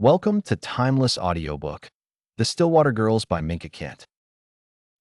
Welcome to Timeless Audiobook, The Stillwater Girls by Minka Kent.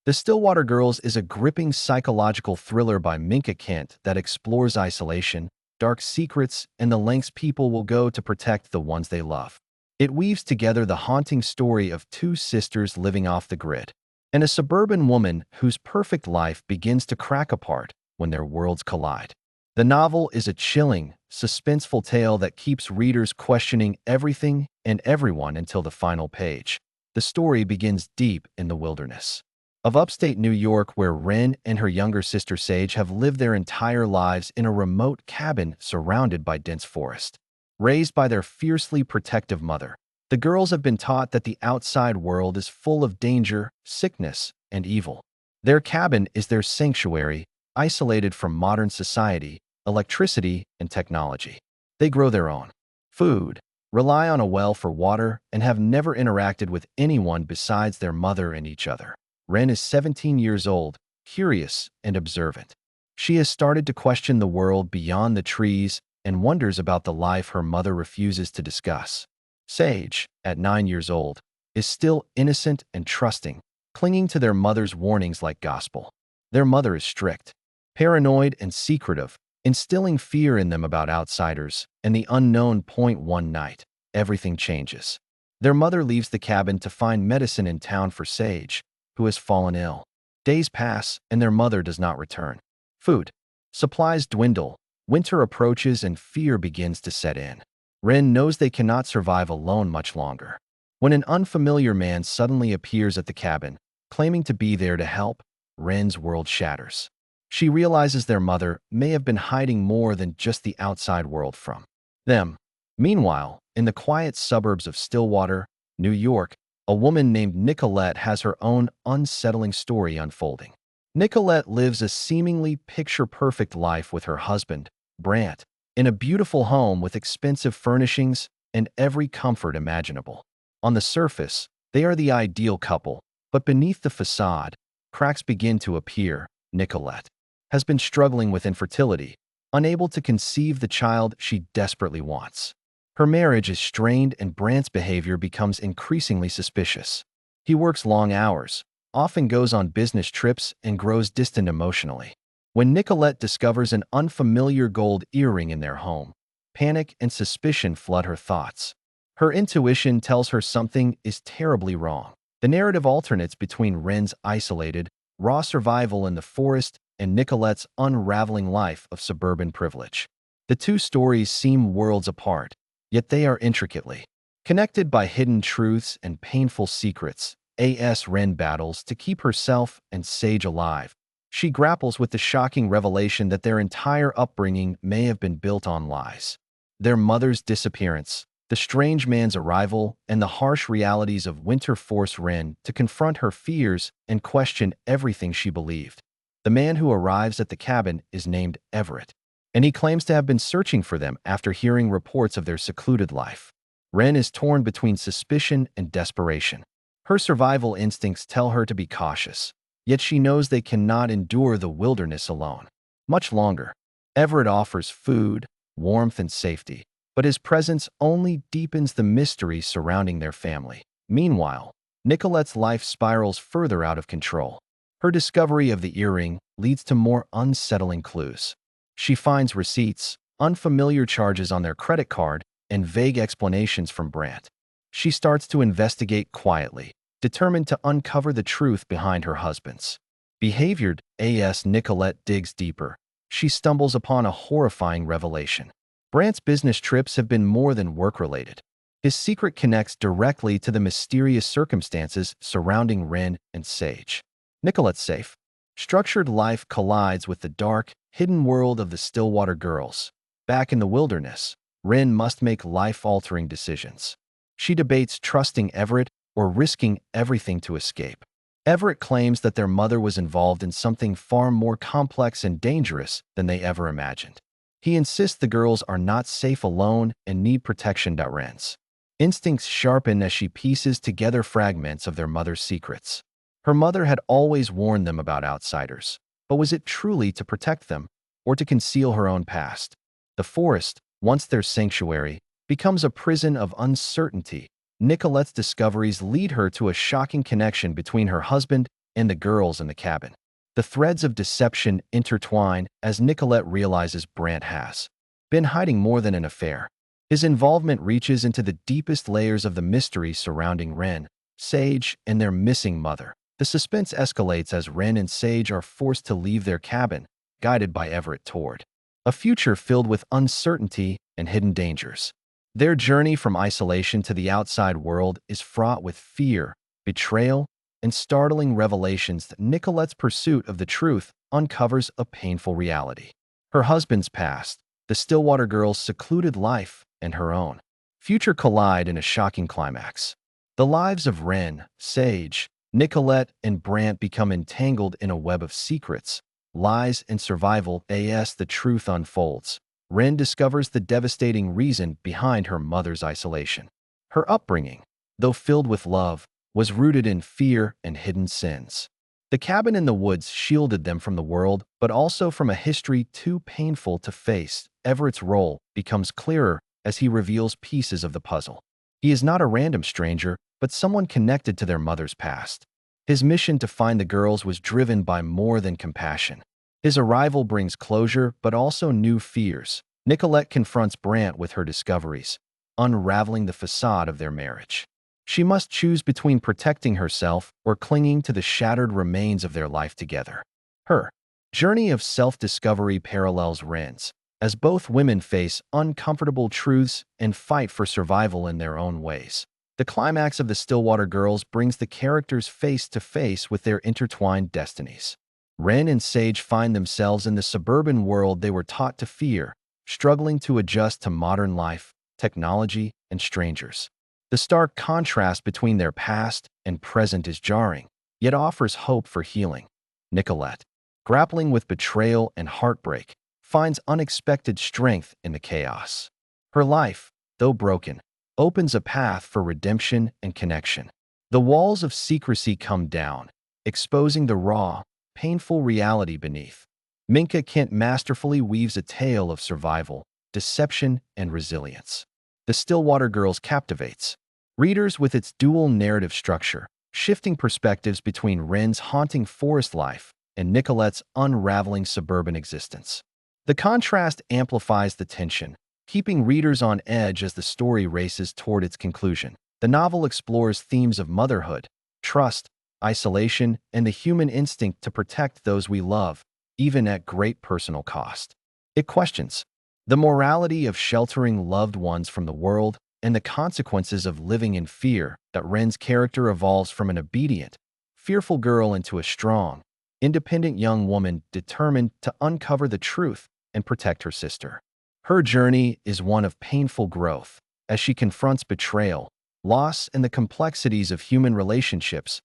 The Stillwater Girls is a gripping psychological thriller by Minka Kent that explores isolation, dark secrets, and the lengths people will go to protect the ones they love. It weaves together the haunting story of two sisters living off the grid and a suburban woman whose perfect life begins to crack apart when their worlds collide. The novel is a chilling, suspenseful tale that keeps readers questioning everything and everyone until the final page. The story begins deep in the wilderness of upstate New York, where Wren and her younger sister Sage have lived their entire lives in a remote cabin surrounded by dense forest. Raised by their fiercely protective mother, the girls have been taught that the outside world is full of danger, sickness, and evil. Their cabin is their sanctuary, isolated from modern society, electricity, and technology. They grow their own food, rely on a well for water, and have never interacted with anyone besides their mother and each other. Wren is 17 years old, curious and observant. She has started to question the world beyond the trees and wonders about the life her mother refuses to discuss. Sage, at 9 years old, is still innocent and trusting, clinging to their mother's warnings like gospel. Their mother is strict, paranoid, and secretive, instilling fear in them about outsiders and the unknown. One night, everything changes. Their mother leaves the cabin to find medicine in town for Sage, who has fallen ill. Days pass, and their mother does not return. Food supplies dwindle, winter approaches, and fear begins to set in. Wren knows they cannot survive alone much longer. When an unfamiliar man suddenly appears at the cabin, claiming to be there to help, Wren's world shatters. She realizes their mother may have been hiding more than just the outside world from them. Meanwhile, in the quiet suburbs of Stillwater, New York, a woman named Nicolette has her own unsettling story unfolding. Nicolette lives a seemingly picture-perfect life with her husband, Brant, in a beautiful home with expensive furnishings and every comfort imaginable. On the surface, they are the ideal couple, but beneath the facade, cracks begin to appear. Nicolette has been struggling with infertility, unable to conceive the child she desperately wants. Her marriage is strained, and Brant's behavior becomes increasingly suspicious. He works long hours, often goes on business trips, and grows distant emotionally. When Nicolette discovers an unfamiliar gold earring in their home, panic and suspicion flood her thoughts. Her intuition tells her something is terribly wrong. The narrative alternates between Wren's isolated, raw survival in the forest and Nicolette's unraveling life of suburban privilege. The two stories seem worlds apart, yet they are intricately connected by hidden truths and painful secrets. As Wren battles to keep herself and Sage alive, she grapples with the shocking revelation that their entire upbringing may have been built on lies. Their mother's disappearance, the strange man's arrival, and the harsh realities of winter force Wren to confront her fears and question everything she believed. The man who arrives at the cabin is named Everett, and he claims to have been searching for them after hearing reports of their secluded life. Wren is torn between suspicion and desperation. Her survival instincts tell her to be cautious, yet she knows they cannot endure the wilderness alone much longer. Everett offers food, warmth, and safety, but his presence only deepens the mystery surrounding their family. Meanwhile, Nicolette's life spirals further out of control. Her discovery of the earring leads to more unsettling clues. She finds receipts, unfamiliar charges on their credit card, and vague explanations from Brant. She starts to investigate quietly, determined to uncover the truth behind her husband's behavior. As Nicolette digs deeper, she stumbles upon a horrifying revelation. Brant's business trips have been more than work-related. His secret connects directly to the mysterious circumstances surrounding Wren and Sage. Nicolette's safe, structured life collides with the dark, hidden world of the Stillwater Girls. Back in the wilderness, Wren must make life-altering decisions. She debates trusting Everett or risking everything to escape. Everett claims that their mother was involved in something far more complex and dangerous than they ever imagined. He insists the girls are not safe alone and need protection. Wren's instincts sharpen as she pieces together fragments of their mother's secrets. Her mother had always warned them about outsiders, but was it truly to protect them or to conceal her own past? The forest, once their sanctuary, becomes a prison of uncertainty. Nicolette's discoveries lead her to a shocking connection between her husband and the girls in the cabin. The threads of deception intertwine as Nicolette realizes Brant has been hiding more than an affair. His involvement reaches into the deepest layers of the mystery surrounding Wren, Sage, and their missing mother. The suspense escalates as Wren and Sage are forced to leave their cabin, guided by Everett toward a future filled with uncertainty and hidden dangers. Their journey from isolation to the outside world is fraught with fear, betrayal, and startling revelations that Nicolette's pursuit of the truth uncovers a painful reality. Her husband's past, the Stillwater Girls' secluded life, and her own future collide in a shocking climax. The lives of Wren, Sage, Nicolette, and Brant become entangled in a web of secrets, lies, and survival as the truth unfolds. Wren discovers the devastating reason behind her mother's isolation. Her upbringing, though filled with love, was rooted in fear and hidden sins. The cabin in the woods shielded them from the world, but also from a history too painful to face. Everett's role becomes clearer as he reveals pieces of the puzzle. He is not a random stranger, but someone connected to their mother's past. His mission to find the girls was driven by more than compassion. His arrival brings closure, but also new fears. Nicolette confronts Brant with her discoveries, unraveling the facade of their marriage. She must choose between protecting herself or clinging to the shattered remains of their life together. Her journey of self-discovery parallels Wren's, as both women face uncomfortable truths and fight for survival in their own ways. The climax of the Stillwater Girls brings the characters face to face with their intertwined destinies. Wren and Sage find themselves in the suburban world they were taught to fear, struggling to adjust to modern life, technology, and strangers. The stark contrast between their past and present is jarring, yet offers hope for healing. Nicolette, grappling with betrayal and heartbreak, finds unexpected strength in the chaos. Her life, though broken, opens a path for redemption and connection. The walls of secrecy come down, exposing the raw, painful reality beneath. Minka Kent masterfully weaves a tale of survival, deception, and resilience. The Stillwater Girls captivates readers with its dual narrative structure, shifting perspectives between Wren's haunting forest life and Nicolette's unraveling suburban existence. The contrast amplifies the tension, keeping readers on edge as the story races toward its conclusion. The novel explores themes of motherhood, trust, isolation, and the human instinct to protect those we love, even at great personal cost. It questions the morality of sheltering loved ones from the world and the consequences of living in fear. That Wren's character evolves from an obedient, fearful girl into a strong, independent young woman determined to uncover the truth and protect her sister. Her journey is one of painful growth as she confronts betrayal, loss, and the complexities of human relationships.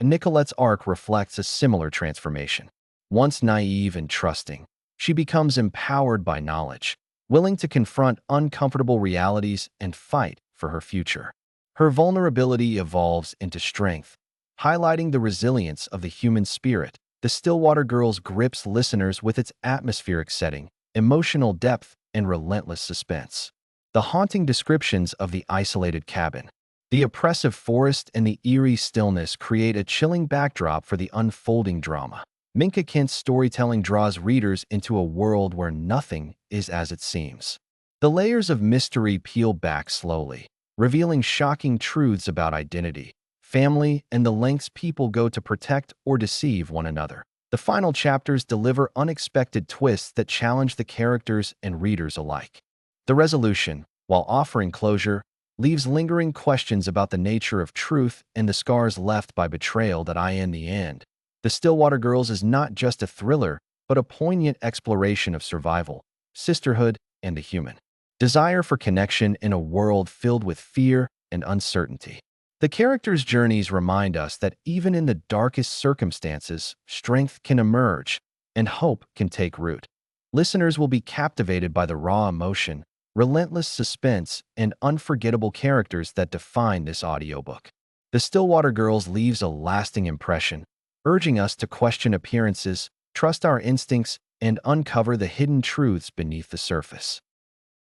Nicolette's arc reflects a similar transformation. Once naive and trusting, she becomes empowered by knowledge, willing to confront uncomfortable realities and fight for her future. Her vulnerability evolves into strength, highlighting the resilience of the human spirit. The Stillwater Girls grips listeners with its atmospheric setting, emotional depth, and relentless suspense. The haunting descriptions of the isolated cabin, the oppressive forest, and the eerie stillness create a chilling backdrop for the unfolding drama. Minka Kent's storytelling draws readers into a world where nothing is as it seems. The layers of mystery peel back slowly, revealing shocking truths about identity, family, and the lengths people go to protect or deceive one another. The final chapters deliver unexpected twists that challenge the characters and readers alike. The resolution, while offering closure, leaves lingering questions about the nature of truth and the scars left by betrayal. In the end, The Stillwater Girls is not just a thriller, but a poignant exploration of survival, sisterhood, and the human desire for connection in a world filled with fear and uncertainty. The characters' journeys remind us that even in the darkest circumstances, strength can emerge and hope can take root. Listeners will be captivated by the raw emotion, relentless suspense, and unforgettable characters that define this audiobook. The Stillwater Girls leaves a lasting impression, urging us to question appearances, trust our instincts, and uncover the hidden truths beneath the surface.